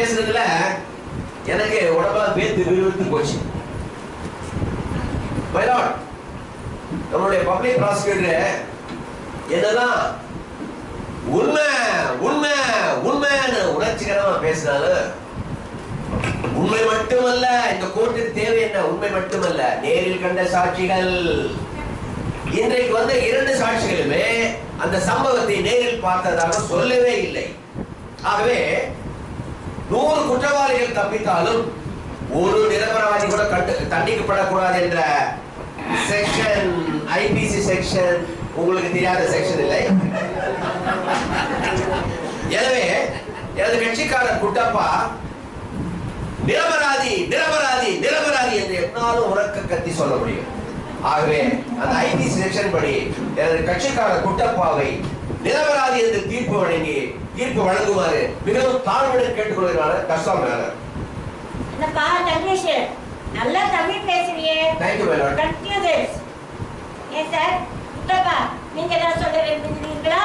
பேசுறதுல எனக்கு உடம்பெல்லாம் பேத்து விறுவிறுத்து போச்சு. நம்மளுடைய பப்ளிக் ப்ராசிக்யூட்டர் என்னதான் உண்மை உண்மை உண்மைன்னு உணர்ச்சிகரமா பேசினாலும் உண்மை மட்டுமல்ல, இந்த கோர்ட்டுக்கு தேவை என்ன? உண்மை மட்டுமல்ல, நேரில் கண்ட சாட்சிகள். இன்றைக்கு வந்த 2 சாட்சிகளுமே அந்த சம்பவத்தை நேரில் பார்த்ததாக சொல்லவே இல்லை. ஆகவே 100 குற்றவாளிகள் தப்பித்தாலும் ஒரு நிரபராதி கூட தண்டிக்கப்படக்கூடாது என்ற செக்ஷன், ஐபிசி செக்ஷன் உங்களுக்கு தெரியாத செக்ஷன் இல்லை. எனவே எனது கட்சிக்காரர் குட்டப்பா நிரபராதி நிரபராதி நிரபராதி என்று என்னாலும் உறக்க கத்தி சொல்ல முடியும். ஆகவே அந்த ஐபிசி செக்ஷன் படி எனது கட்சிக்காரர் குட்டப்பாவை நிரபராதி என்று தீர்ப்பு வழங்குமாறு மிகவும் தாழ்வுடன் கேட்டுக்கொள்கிறார் கஷ்டம். நல்லா Tamil பேசுறியே. Thank you, my lord. Continue this. Yes, sir. Kuttappa, நீங்க என்ன சொல்ல விரும்புகிறீங்களா?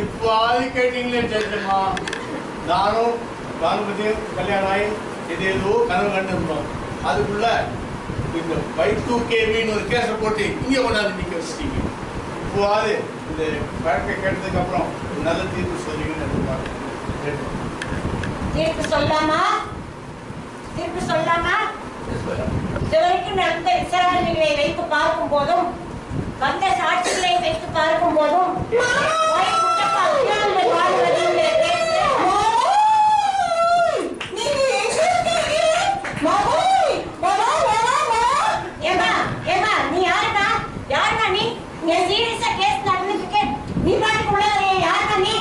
இப்போ ஆதி கேட்டீங்களே ஜட்ஜம்மா, நானும் பானுமதியும் கல்யாணம் ஆகி ஏதேதோ கனவு கண்டிருந்தோம். அதுக்குள்ள இந்த Y2KBன்னு ஒரு கேஸை போட்டு இங்கே கொண்டாந்து நிற்க வச்சிட்டீங்க. இப்போது இந்த வழக்கை கேட்டதுக்கு அப்புறம் நல்ல தீர்ப்பு சொல்லுவீங்கன்னு எதிர்பார்க்கிறேன். தீர்ப்பு சொல்லாமா? இதுவரைக்கும் நடந்த விசாரணைகளை வைத்து பார்க்கும் போதும் வந்த சாட்சிகளை வைத்து பார்க்கும் போதும் நீ யாருடா? யாருடா நீ? சீரியஸா கேஸ் நடந்துட்டு நீ பாட்டுக்குள்ள யாருடா நீ?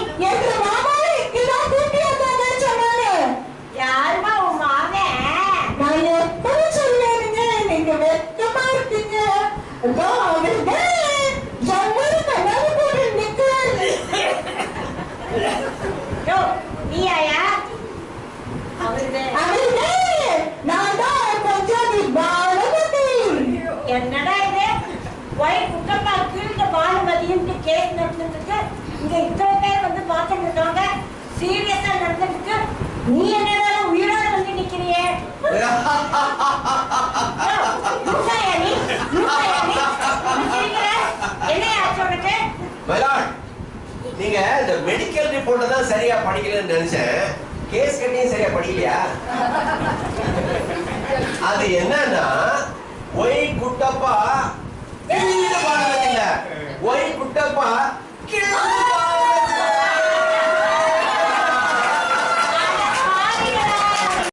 யாருமா உன் மாமன்? நான் எப்படி சொல்லுங்க, நீங்க வெக்கமா இருக்கீங்க. என்னடா இது? குட்டப்பா கீழ்ந்த பானுமதின்னு கேஸ் நடந்துருக்கு. இங்க இத்தனை பேர் வந்து பார்த்துட்டு இருக்காங்க. சீரியஸா நடந்துருக்கு. நீ என்னடா உயிரோட வந்து நிக்கிறியே? நீங்க இந்த மெடிக்கல் ரிப்போர்ட் தான் சரியா படிக்கலன்னு நினைச்சேன். கேஸ் கட்டியும் சரியா படிக்கலையா? அது என்னன்னா ஒய் குட்டப்பா இல்ல ஒய் குட்டப்பா